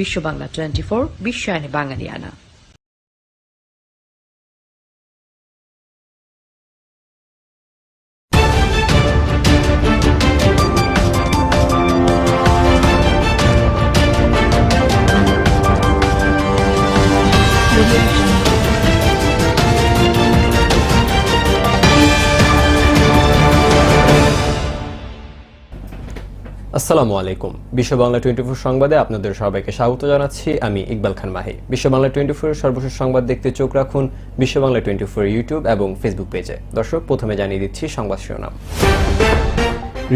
বিশ্ব বাংলা 24 বিশ্বায়নে বাঙালিয়ানা। আসসালামু আলাইকুম। বিশ্ব বাংলা 24 সংবাদে আপনাদের সবাইকে স্বাগত জানাচ্ছি। আমি ইকবাল খান মাহি। বিশ্ব বাংলা 24 এর সর্বশেষ সংবাদ দেখতে চোখ রাখুন বিশ্ব বাংলা 24 ইউটিউব এবং ফেসবুক পেজে। দর্শক, প্রথমে জানিয়ে দিচ্ছি সংবাদ শিরোনাম।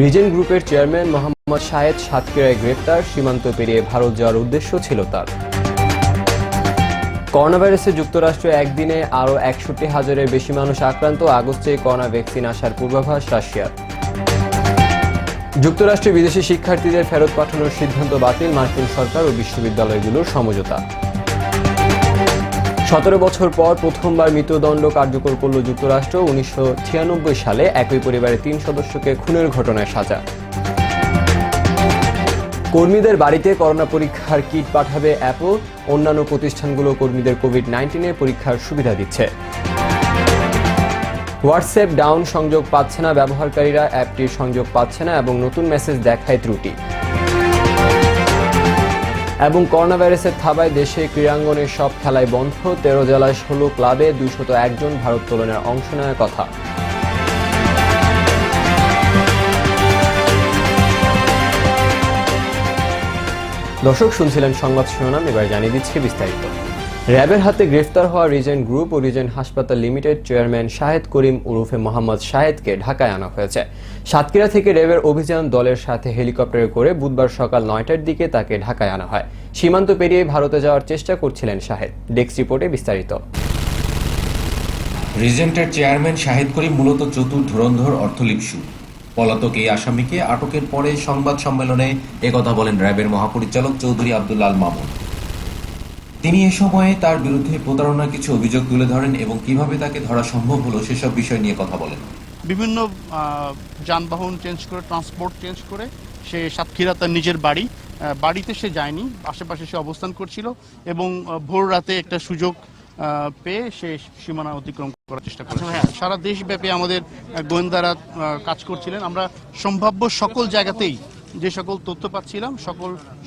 রিজেন্ট গ্রুপের চেয়ারম্যান মোহাম্মদ শাহেদ সাতক্ষীরায় গ্রেপ্তার, সীমান্ত পেরিয়ে ভারত যাওয়ার উদ্দেশ্য ছিল তার। করোনা ভাইরাসে যুক্তরাষ্ট্রে একদিনে আরও 61,000-এর বেশি মানুষ আক্রান্ত, আগস্টে করোনা ভ্যাকসিন আসার পূর্বাভাস রাশিয়ার। যুক্তরাষ্ট্রে বিদেশি শিক্ষার্থীদের ফেরত পাঠানোর সিদ্ধান্ত বাতিল, মার্কিন সরকার ও বিশ্ববিদ্যালয়গুলোর সমঝোতা। 17 বছর পর প্রথমবার মৃত্যুদণ্ড কার্যকর করল যুক্তরাষ্ট্র। 1996 সালে একই পরিবারের 3 সদস্যকে খুনের ঘটনায় সাজা। কর্মীদের বাড়িতে করোনা পরীক্ষার কিট পাঠাবে অ্যাপল, অন্যান্য প্রতিষ্ঠানগুলো কর্মীদের কোভিড-19 পরীক্ষার সুবিধা দিচ্ছে। হোয়াটসঅ্যাপ ডাউন, সংযোগ পাচ্ছে না ব্যবহারকারীরা, অ্যাপটির সংযোগ পাচ্ছে না এবং নতুন মেসেজ দেখায় ত্রুটি। এবং করোনা ভাইরাসের থাবায় দেশে ক্রীড়াঙ্গনের সব খেলায় বন্ধ, 13 জেলায় 16 ক্লাবে 201 জন ভারোত্তোলনের অংশ নেওয়ার কথা। দর্শক, শুনছিলেন সংবাদ শিরোনাম, এবার জানিয়ে দিচ্ছি বিস্তারিত। র্যাবের হাতে গ্রেফতার হওয়া রিজেন্ট গ্রুপ ও রিজেন্ট হাসপাতাল লিমিটেড চেয়ারম্যান শাহেদ করিম ওরফে মোহাম্মদ শাহেদকে ঢাকায় আনা হয়েছে। সাতক্ষীরা থেকে র্যাবের অভিযান দলের সাথে হেলিকপ্টারে করে বুধবার সকাল 9টার দিকে তাকে ঢাকায় আনা হয়। সীমান্ত পেরিয়ে ভারতে যাওয়ার চেষ্টা করছিলেন শাহেদ। ডেস্ক রিপোর্টে বিস্তারিত। রিজেন্টের চেয়ারম্যান শাহেদ করিম মূলত চতুর ধুরন্ধর অর্থলিপ্সু। পলাতক এই আসামিকে আটকের পরে সংবাদ সম্মেলনে একথা বলেন র্যাবের মহাপরিচালক চৌধুরী আব্দুল আল মামুন। তিনি এ সময়ে তার বিরুদ্ধে প্রতারণার কিছু অভিযোগ তুলে ধরেন এবং কিভাবে তাকে ধরা সম্ভব হলো সেসব বিষয় নিয়ে কথা বলেন। বিভিন্ন যানবাহন চেঞ্জ করে, ট্রান্সপোর্ট চেঞ্জ করে সে সাতক্ষীরা তার নিজের বাড়িতে সে যায়নি, আশেপাশে সে অবস্থান করছিল এবং ভোর রাতে একটা সুযোগ পেয়ে সে সীমানা অতিক্রম করার চেষ্টা করেছে। হ্যাঁ, সারা দেশব্যাপী আমাদের গোয়েন্দারা কাজ করছিলেন। আমরা সম্ভাব্য সকল জায়গাতেই যে সকল তথ্য পাচ্ছিলাম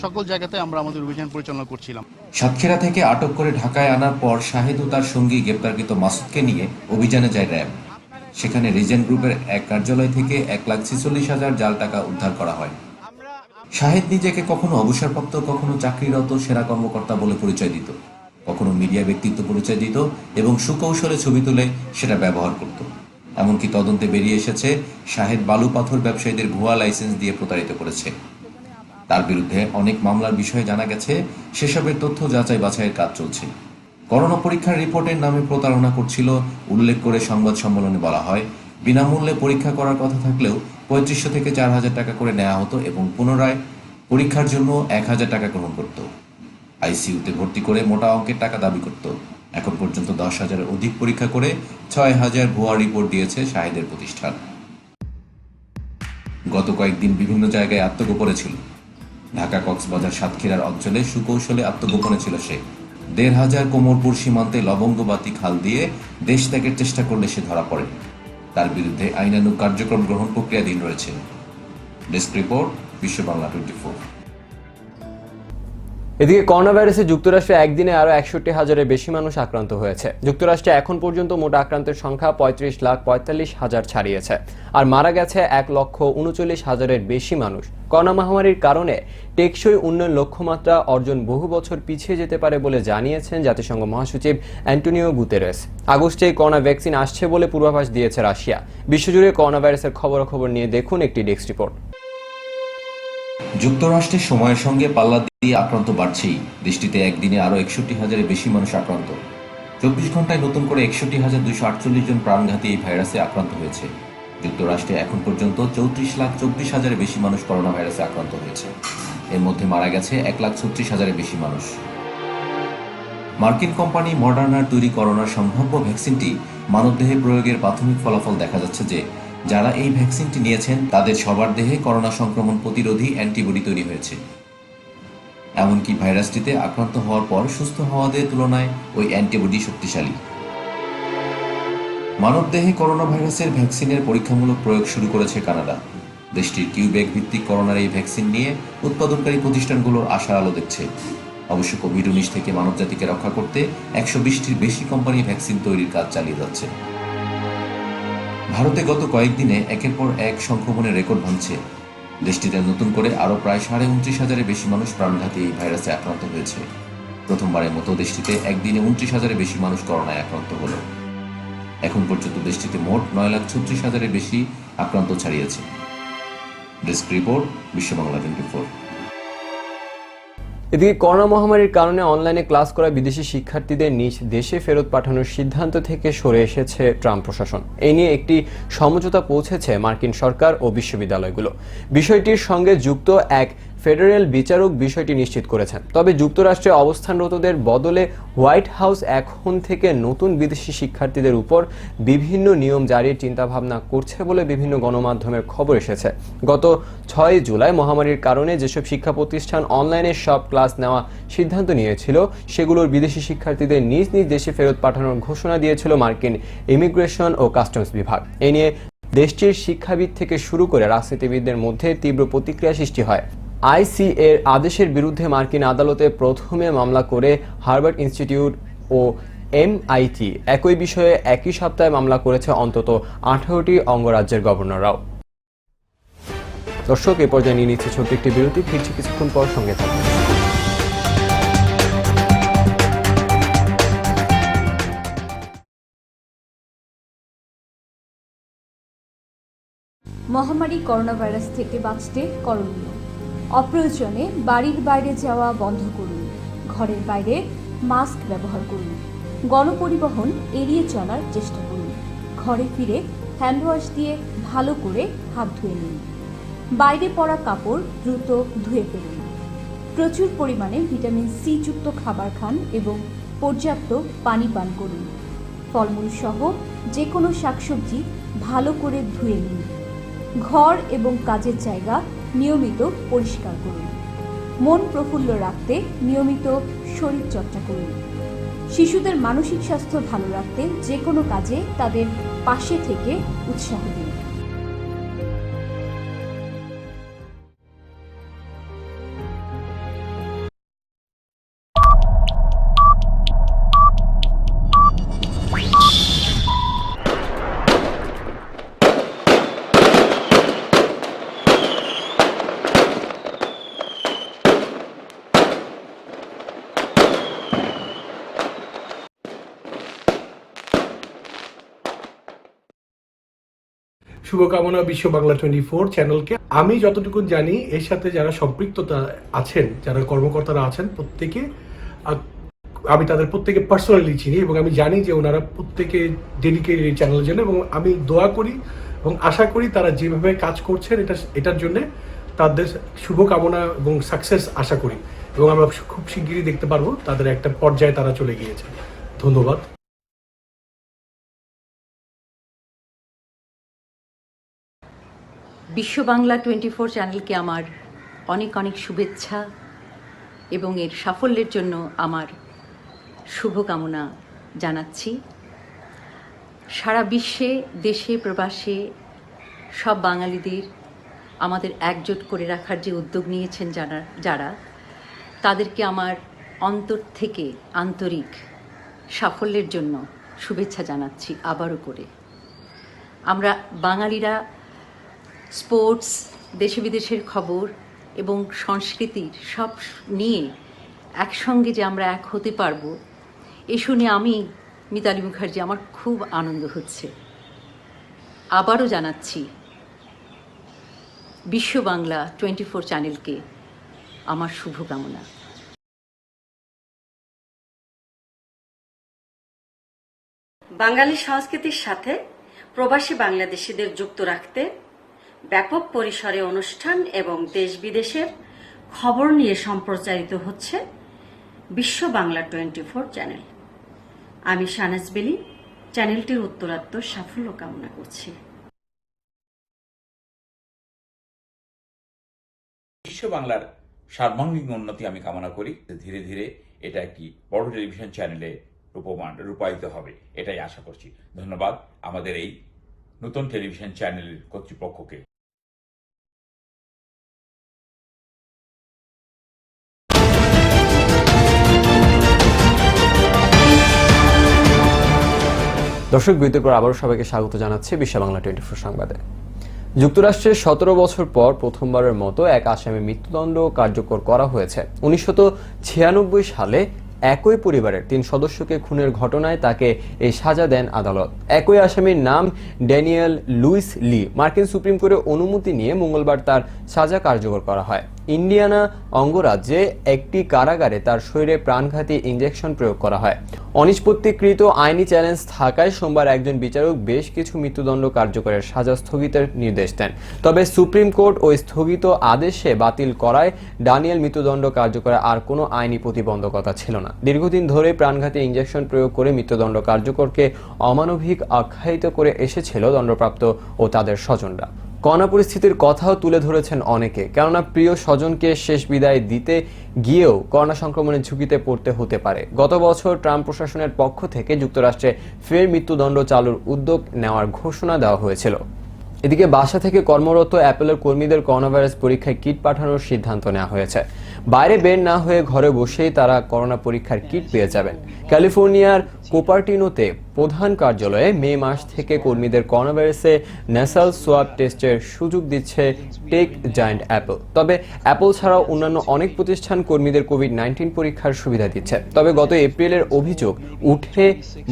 সকল জায়গাতে আমরা আমাদের অভিযান পরিচালনা করছিলাম। সাতক্ষীরা থেকে আটক করে ঢাকায় আনার পর শাহেদ ও তার সঙ্গী গ্রেপ্তারকৃত মাসুদকে নিয়ে অভিযানে যায় র্যাব। সেখানে রিজেন্ট গ্রুপের এক কার্যালয় থেকে 1,46,000 জাল টাকা উদ্ধার করা হয়। শাহেদ নিজেকে কখনো অবসরপ্রাপ্ত, কখনো চাকরিরত সেনা কর্মকর্তা বলে পরিচয় দিত, কখনো মিডিয়া ব্যক্তিত্ব পরিচয় দিত এবং সুকৌশলে ছবি তুলে সেটা ব্যবহার করত। এমনকি তদন্তে বেরিয়ে এসেছে শাহেদ বালু পাথর ব্যবসায়ীদের ভুয়া লাইসেন্স দিয়ে প্রতারিত করেছে। তার বিরুদ্ধে অনেক মামলার বিষয়ে জানা গেছে, সেসবের তথ্য যাচাই বাছাইয়ের কাজ চলছে। করোনা পরীক্ষার রিপোর্টের নামে প্রতারণা করছিল উল্লেখ করে সংবাদ সম্মেলনে বলা হয়, বিনামূল্যে পরীক্ষা করার কথা থাকলেও 3500 থেকে 4,000 টাকা করে নেওয়া হতো এবং পুনরায় পরীক্ষার জন্য 1,000 টাকা গ্রহণ করত। আইসিইউতে ভর্তি করে মোটা অঙ্কের টাকা দাবি করত। এখন পর্যন্ত 10,000-এর অধিক পরীক্ষা করে 6,000 ভুয়া রিপোর্ট দিয়েছে শাহেদের প্রতিষ্ঠান। গত কয়েকদিন বিভিন্ন জায়গায় আত্মগোপনে ছিল। ঢাকা কক্সবাজার সাতক্ষীরার অঞ্চলে সুকৌশলে আত্মগোপনে ছিল সে। 1,500 কোমরপুর সীমান্তে লবঙ্গবাতি খাল দিয়ে দেশ ত্যাগের চেষ্টা করলে সে ধরা পড়ে। তার বিরুদ্ধে আইনানুগ কার্যক্রম গ্রহণ প্রক্রিয়াধীন রয়েছে। ডেস্ক রিপোর্ট, বিশ্ব বাংলা 24। এদিকে করোনা ভাইরাসে যুক্তরাষ্ট্রে একদিনে আরও 61,000-এর বেশি মানুষ আক্রান্ত হয়েছে। যুক্তরাষ্ট্রে এখন পর্যন্ত মোট আক্রান্তের সংখ্যা 35,45,000 ছাড়িয়েছে, আর মারা গেছে 1,39,000-এর বেশি মানুষ। করোনা মহামারীর কারণে টেকসই উন্নয়ন লক্ষ্যমাত্রা অর্জন বহু বছর পিছিয়ে যেতে পারে বলে জানিয়েছেন জাতিসংঘ মহাসচিব অ্যান্টোনিও গুতেরেস। আগস্টে করোনা ভ্যাকসিন আসছে বলে পূর্বাভাস দিয়েছে রাশিয়া। বিশ্বজুড়ে করোনা ভাইরাসের খবরাখবর নিয়ে দেখুন একটি ডেস্ক রিপোর্ট। যুক্তরাষ্ট্রের সময়ের সঙ্গে পাল্লা দিয়ে আক্রান্ত বাড়ছেই। দেশটিতে একদিনে আরও 61,000-এর বেশি মানুষ আক্রান্ত। 24 ঘন্টায় নতুন করে 61,248 জন প্রাণঘাতী এই ভাইরাসে আক্রান্ত হয়েছে। যুক্তরাষ্ট্রে এখন পর্যন্ত 34,24,000-এর বেশি মানুষ করোনা ভাইরাসে আক্রান্ত হয়েছে। এর মধ্যে মারা গেছে 1,36,000-এর বেশি মানুষ। মার্কিন কোম্পানি মডার্নার তৈরি করোনার সম্ভাব্য ভ্যাকসিনটি মানবদেহে প্রয়োগের প্রাথমিক ফলাফল দেখা যাচ্ছে যে যারা এই ভ্যাকসিনটি নিয়েছেন তাদের সবার দেহে করোনা সংক্রমণ প্রতিরোধী অ্যান্টিবডি তৈরি হয়েছে। এমনকি ভাইরাসটিতে আক্রান্ত হওয়ার পর সুস্থ হওয়াদের তুলনায় ওই অ্যান্টিবডি শক্তিশালী। মানবদেহে করোনা ভাইরাসের ভ্যাকসিনের পরীক্ষামূলক প্রয়োগ শুরু করেছে কানাডা। দেশটির কিউবেক ভিত্তিক করোনার এই ভ্যাকসিন নিয়ে উৎপাদনকারী প্রতিষ্ঠানগুলোর আশার আলো দেখছে। অবশ্য কোভিড-19 থেকে মানবজাতিকে রক্ষা করতে 120টির বেশি কোম্পানি ভ্যাকসিন তৈরির কাজ চালিয়ে যাচ্ছে। ভারতে গত কয়েকদিনে একের পর এক সংক্রমণের রেকর্ড ভাঙছে। দেশটিতে নতুন করে আরও প্রায় 29,500-এর বেশি মানুষ প্রাণঘাতী এই ভাইরাসে আক্রান্ত হয়েছে। প্রথমবারের মতো দেশটিতে একদিনে 29,000-এর বেশি মানুষ করোনায় আক্রান্ত হল। এখন পর্যন্ত দেশটিতে মোট 9,36,000-এর বেশি আক্রান্ত ছাড়িয়েছে। ডেস্ক রিপোর্ট, বিশ্ব বাংলা 24। এদিকে করোনা মহামারীর কারণে অনলাইনে ক্লাস করা বিদেশি শিক্ষার্থীদের নিজ দেশে ফেরত পাঠানোর সিদ্ধান্ত থেকে সরে এসেছে ট্রাম্প প্রশাসন। এই নিয়ে একটি সমঝোতা পৌঁছেছে মার্কিন সরকার ও বিশ্ববিদ্যালয়গুলো। বিষয়টির সঙ্গে যুক্ত এক ফেডারেল বিচারক বিষয়টি নিশ্চিত করেছেন। তবে যুক্তরাষ্ট্রে অবস্থানরতদের বদলে হোয়াইট হাউস এখন থেকে নতুন বিদেশি শিক্ষার্থীদের উপর বিভিন্ন নিয়ম জারির চিন্তাভাবনা করছে বলে বিভিন্ন গণমাধ্যমের খবর এসেছে। গত 6 জুলাই মহামারীর কারণে যেসব শিক্ষা প্রতিষ্ঠান অনলাইনে সব ক্লাস নেওয়া সিদ্ধান্ত নিয়েছিল, সেগুলোর বিদেশি শিক্ষার্থীদের নিজ নিজ দেশে ফেরত পাঠানোর ঘোষণা দিয়েছিল মার্কিন ইমিগ্রেশন ও কাস্টমস বিভাগ। এ নিয়ে দেশটির শিক্ষাবিদ থেকে শুরু করে রাজনীতিবিদদের মধ্যে তীব্র প্রতিক্রিয়া সৃষ্টি হয়। আইসিএর আদেশের বিরুদ্ধে মার্কিন আদালতে প্রথমে মামলা করে হার্ভার্ড ইনস্টিটিউট ও MIT। একই বিষয়ে একই সপ্তাহে মামলা করেছে অন্তত 18টি অঙ্গরাজ্যের গভর্নররাও। দর্শক, এ পর্যায়ে নিয়ে নিচ্ছে ছোট্ট একটি বিরতি। ফিরছি কিছুক্ষণ পর, সঙ্গে থাকবেন। মহামারী করোনা ভাইরাস থেকে বাঁচতে করণীয়: অপ্রয়োজনে বাড়ির বাইরে যাওয়া বন্ধ করুন, ঘরের বাইরে মাস্ক ব্যবহার করুন, গণপরিবহন এড়িয়ে চলার চেষ্টা করুন, ঘরে ফিরে হ্যান্ড ওয়াশ দিয়ে ভালো করে হাত ধুয়ে নিন, বাইরে পরা কাপড় দ্রুত ধুয়ে ফেলুন, প্রচুর পরিমাণে ভিটামিন সি যুক্ত খাবার খান এবং পর্যাপ্ত পানি পান করুন, ফলমূল সহ যে কোনো শাকসবজি ভালো করে ধুয়ে নিন, ঘর এবং কাজের জায়গা নিয়মিত পরিষ্কার করুন, মন প্রফুল্ল রাখতে নিয়মিত শরীরচর্চা করুন, শিশুদের মানসিক স্বাস্থ্য ভালো রাখতে যে কোনো কাজে তাদের পাশে থেকে উৎসাহ দিন। শুভকামনা বিশ্ব বাংলা 24 চ্যানেলকে। আমি যতটুকু জানি এর সাথে যারা সম্পৃক্ততা আছেন, যারা কর্মকর্তারা আছেন, প্রত্যেকে আমি তাদের প্রত্যেকে পার্সোনালি চিনি এবং আমি জানি যে ওনারা প্রত্যেকে ডেডিকেটেড এই চ্যানেলের জন্য, এবং আমি দোয়া করি এবং আশা করি তারা যেভাবে কাজ করছেন এটার জন্য তাদের শুভকামনা এবং সাকসেস আশা করি, এবং আমরা খুব শিগগিরই দেখতে পারবো তাদের একটা পর্যায়ে তারা চলে গিয়েছে। ধন্যবাদ। বিশ্ব বাংলা 24 চ্যানেলকে আমার অনেক অনেক শুভেচ্ছা এবং এর সাফল্যের জন্য আমার শুভকামনা জানাচ্ছি। সারা বিশ্বে, দেশে প্রবাসে সব বাঙালিদের আমাদের একজোট করে রাখার যে উদ্যোগ নিয়েছেন যারা তাদেরকে আমার অন্তর থেকে আন্তরিক সাফল্যের জন্য শুভেচ্ছা জানাচ্ছি আবারও করে। আমরা বাঙালিরা স্পোর্টস, দেশে বিদেশের খবর এবং সংস্কৃতির সব নিয়ে একসঙ্গে যে আমরা এক হতে পারবো, এ শুনে আমি মিতালি মুখার্জি, আমার খুব আনন্দ হচ্ছে। আবারও জানাচ্ছি বিশ্ব বাংলা 24 চ্যানেলকে আমার শুভকামনা। বাঙালি সংস্কৃতির সাথে প্রবাসী বাংলাদেশিদের যুক্ত রাখতে ব্যাপক পরিসরে অনুষ্ঠান এবং দেশ বিদেশের খবর নিয়ে সম্প্রচারিত হচ্ছে বিশ্ব বাংলা 24 চ্যানেল। আমি শাহনাজ বেলি চ্যানেলটির উত্তরাত্তর সাফল্য কামনা করছি। বিশ্ব বাংলার সার্বাঙ্গীন উন্নতি আমি কামনা করি। ধীরে ধীরে এটা একটি বড় টেলিভিশন চ্যানেলে রূপায়িত হবে, এটাই আশা করছি। ধন্যবাদ আমাদের এই নতুন টেলিভিশন চ্যানেলের কর্তৃপক্ষকে। দর্শক, বিরতির পর আবারও সবাইকে স্বাগত জানাচ্ছি বিশ্ব বাংলা 24 সংবাদে। যুক্তরাষ্ট্রের 17 বছর পর প্রথমবারের মতো এক আসামি মৃত্যুদণ্ড কার্যকর করা হয়েছে। 1996 সালে একই পরিবারের 3 সদস্যকে খুনের ঘটনায় তাকে এই সাজা দেন আদালত। একই আসামির নাম ড্যানিয়েল লুইস লি। মার্কিন সুপ্রিম কোর্টের অনুমতি নিয়ে মঙ্গলবার তার সাজা কার্যকর করা হয়। ইন্ডিয়ানা অঙ্গরাজ্যে একটি কারাগারে তার শরীরে প্রাণঘাতী ইনজেকশন প্রয়োগ করা হয়। অনিষ্পত্তিকৃত আইনি চ্যালেঞ্জ থাকায় সোমবার একজন বিচারক বেশ কিছু মৃত্যুদণ্ড কার্যকরের সাজা স্থগিতের নির্দেশ দেন। তবে সুপ্রিম কোর্ট ওই স্থগিত আদেশে বাতিল করায় ড্যানিয়েল মৃত্যুদণ্ড কার্যকরে আর কোনো আইনি প্রতিবন্ধকতা ছিল না। দীর্ঘদিন ধরে প্রাণঘাতী ইনজেকশন প্রয়োগ করে মৃত্যুদণ্ড কার্যকরকে অমানবিক আখ্যায়িত করে এসেছিল দণ্ডপ্রাপ্ত ও তাদের স্বজনরা। করোনা পরিস্থিতির কথাও তুলে ধরেছেন অনেকে, কেননা প্রিয় স্বজনকে শেষ বিদায় দিতে গিয়েও করোনা সংক্রমণের ঝুঁকিতে পড়তে হতে পারে। গত বছর ট্রাম্প প্রশাসনের পক্ষ থেকে যুক্তরাষ্ট্রে ফের মৃত্যুদণ্ড চালুর উদ্যোগ নেওয়ার ঘোষণা দেওয়া হয়েছিল। এদিকে বাসা থেকে কর্মরত অ্যাপলের কর্মীদের করোনা ভাইরাস পরীক্ষায় কিট পাঠানোর সিদ্ধান্ত নেওয়া হয়েছে। বাইরে বের না হয়ে ঘরে বসেই তারা করোনা পরীক্ষার কিট পেয়ে যাবেন। ক্যালিফোর্নিয়ার কোপারটিনোতে প্রধান কার্যালয়ে মে মাস থেকে কর্মীদের করোনা ভাইরাসে ন্যাসাল সোয়াব টেস্টের সুযোগ দিচ্ছে টেক জায়ান্ট অ্যাপল। তবে অ্যাপল ছাড়াও অন্যান্য অনেক প্রতিষ্ঠান কর্মীদের কোভিড-19 পরীক্ষার সুবিধা দিচ্ছে। তবে গত এপ্রিলের অভিযোগ উঠে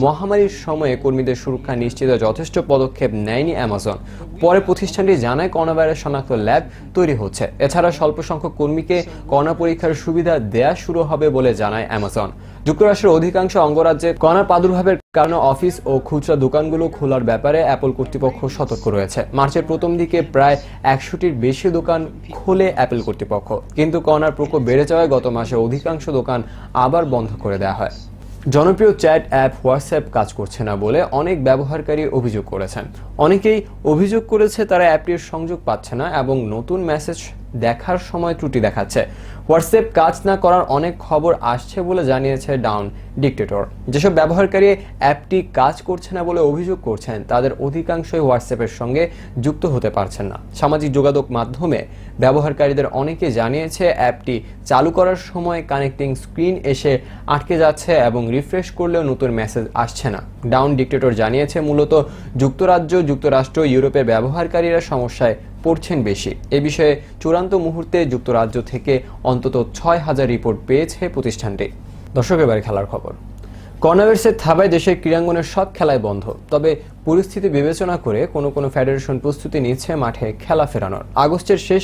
মহামারীর সময়ে কর্মীদের সুরক্ষা নিশ্চিতে যথেষ্ট পদক্ষেপ নেয়নি অ্যামাজন। পরে প্রতিষ্ঠানটি জানায় করোনা ভাইরাস শনাক্ত ল্যাব তৈরি হচ্ছে। এছাড়া স্বল্প সংখ্যক কর্মীকে করোনা পরীক্ষার সুবিধা দেয়া শুরু হবে বলে জানায় অ্যামাজন। যুক্তরাষ্ট্রের অধিকাংশ অঙ্গরাজ্যে করোনার প্রাদুর্ভাবের কারণে অফিস ও খুচরা দোকানগুলো খোলার ব্যাপারে অ্যাপল কর্তৃপক্ষ সতর্ক রয়েছে। মার্চের প্রথম দিকে প্রায় 100টির বেশি দোকান খোলে অ্যাপল কর্তৃপক্ষ, কিন্তু করোনার প্রকোপ বেড়ে যাওয়ায় গত মাসে অধিকাংশ দোকান আবার বন্ধ করে দেওয়া হয়। জনপ্রিয় চ্যাট অ্যাপ হোয়াটসঅ্যাপ কাজ করছে না বলে অনেক ব্যবহারকারী অভিযোগ করেছেন। অনেকেই অভিযোগ করেছে তারা অ্যাপটির সংযোগ পাচ্ছে না এবং নতুন মেসেজ দেখার সময় ত্রুটি দেখাচ্ছে। হোয়াটসঅ্যাপ কাজ না করার অনেক খবর আসছে বলে জানিয়েছে ডাউন ডিক্টেটর। যেসব ব্যবহারকারী অ্যাপটি কাজ করছে না বলে অভিযোগ করছেন তাদের অধিকাংশই হোয়াটসঅ্যাপের সঙ্গে যুক্ত হতে পারছেন না। সামাজিক যোগাযোগ মাধ্যমে ব্যবহারকারীদের অনেকে জানিয়েছে অ্যাপটি চালু করার সময় কানেক্টিং স্ক্রিন এসে আটকে যাচ্ছে এবং রিফ্রেশ করলেও নতুন মেসেজ আসছে না। ডাউন ডিক্টেটর জানিয়েছে মূলত যুক্তরাষ্ট্র, ইউরোপের ব্যবহারকারীরা সমস্যায় পড়ছেন বেশি। এ বিষয়ে চূড়ান্ত মুহূর্তে যুক্তরাজ্য থেকে অন্তত 6000 রিপোর্ট পেয়েছে প্রতিষ্ঠানটি। দর্শক, এবার খেলার খবর। করোনা ভাইরাসের থাবায় দেশের ক্রীড়াঙ্গনের সব খেলাই বন্ধ। তবে পরিস্থিতি বিবেচনা করে কোনো ফেডারেশন প্রস্তুতি নিচ্ছে মাঠে খেলা ফেরানোর। আগস্টের শেষ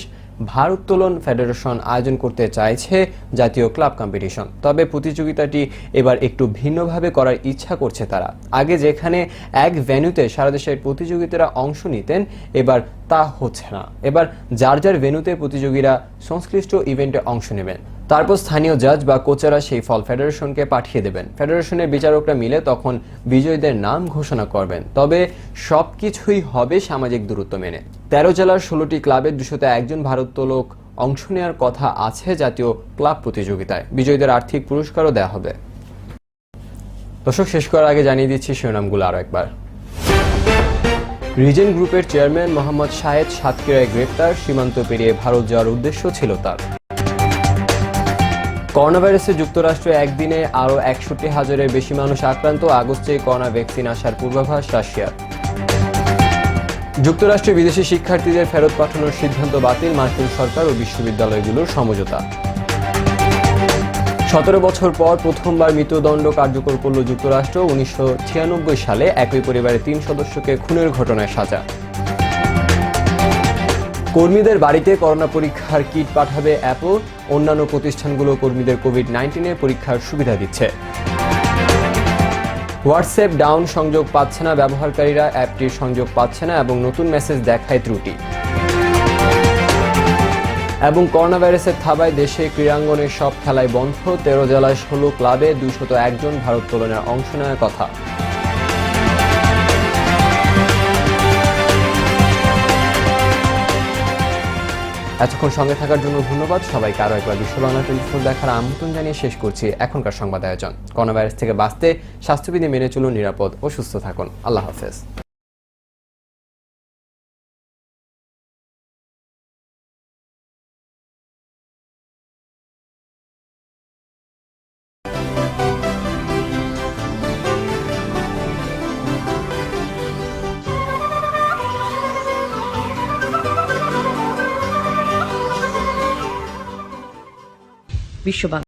ভারোত্তোলন ফেডারেশন আয়োজন করতে চাইছে জাতীয় ক্লাব কম্পিটিশন। তবে প্রতিযোগিতাটি এবার একটু ভিন্নভাবে করার ইচ্ছা করছে তারা। আগে যেখানে এক ভেন্যুতে সারা দেশের প্রতিযোগিতারা অংশ নিতেন, এবার তা হচ্ছে না। এবার যার ভেন্যুতে প্রতিযোগীরা সংশ্লিষ্ট ইভেন্টে অংশ নেবেন, তারপর স্থানীয় জাজ বা কোচেরা সেই ফল ফেডারেশনকে পাঠিয়ে দেবেন। ফেডারেশনের বিচারকরা মিলে তখন বিজয়ীদের নাম ঘোষণা করবেন। তবে সবকিছুই হবে সামাজিক দূরত্ব মেনে। 13 জেলার 16টি ক্লাবের 201 জন ভারোত্তোলক অংশ নেওয়ার কথা আছে জাতীয় ক্লাব প্রতিযোগিতায়। বিজয়ীদের আর্থিক পুরস্কারও দেওয়া হবে। দর্শক, শেষ করার আগে জানিয়ে দিচ্ছি শিরোনামগুলো আরও একবার। রিজেন গ্রুপের চেয়ারম্যান মোহাম্মদ শাহেদ সাতক্ষীরায় গ্রেপ্তার। সীমান্ত পেরিয়ে ভারত যাওয়ার উদ্দেশ্য ছিল তার। করোনা ভাইরাসে যুক্তরাষ্ট্রে একদিনে আরও 61,000-এর বেশি মানুষ আক্রান্ত। আগস্টে করোনা ভ্যাকসিন আসার পূর্বাভাস রাশিয়ার। যুক্তরাষ্ট্রে বিদেশি শিক্ষার্থীদের ফেরত পাঠানোর সিদ্ধান্ত বাতিল। মার্কিন সরকার ও বিশ্ববিদ্যালয়গুলোর সমঝোতা। 17 বছর পর প্রথমবার মৃত্যুদণ্ড কার্যকর করল যুক্তরাষ্ট্র। 1996 সালে একই পরিবারের 3 সদস্যকে খুনের ঘটনায় সাজা। কর্মীদের বাড়িতে করোনা পরীক্ষার কিট পাঠাবে অ্যাপল। অন্যান্য প্রতিষ্ঠানগুলো কর্মীদের কোভিড-19 পরীক্ষার সুবিধা দিচ্ছে। হোয়াটসঅ্যাপ ডাউন, সংযোগ পাচ্ছে না ব্যবহারকারীরা, অ্যাপটির সংযোগ পাচ্ছে না এবং নতুন মেসেজ দেখায় ত্রুটি। এবং করোনা ভাইরাসের থাবায় দেশে ক্রীড়াঙ্গনের সব খেলাই বন্ধ। 13 জেলায় 16 ক্লাবে 201 জন ভারোত্তোলনে অংশ নেওয়ার কথা। এতক্ষণ সঙ্গে থাকার জন্য ধন্যবাদ সবাইকে। আরও একবার বিশ্ব বাংলা 24 দেখার আমন্ত্রণ জানিয়ে শেষ করছি এখনকার সংবাদ আয়োজন। করোনা ভাইরাস থেকে বাঁচতে স্বাস্থ্যবিধি মেনে চলুন, নিরাপদ ও সুস্থ থাকুন। আল্লাহ হাফেজ। বিশ্ব বাংলা।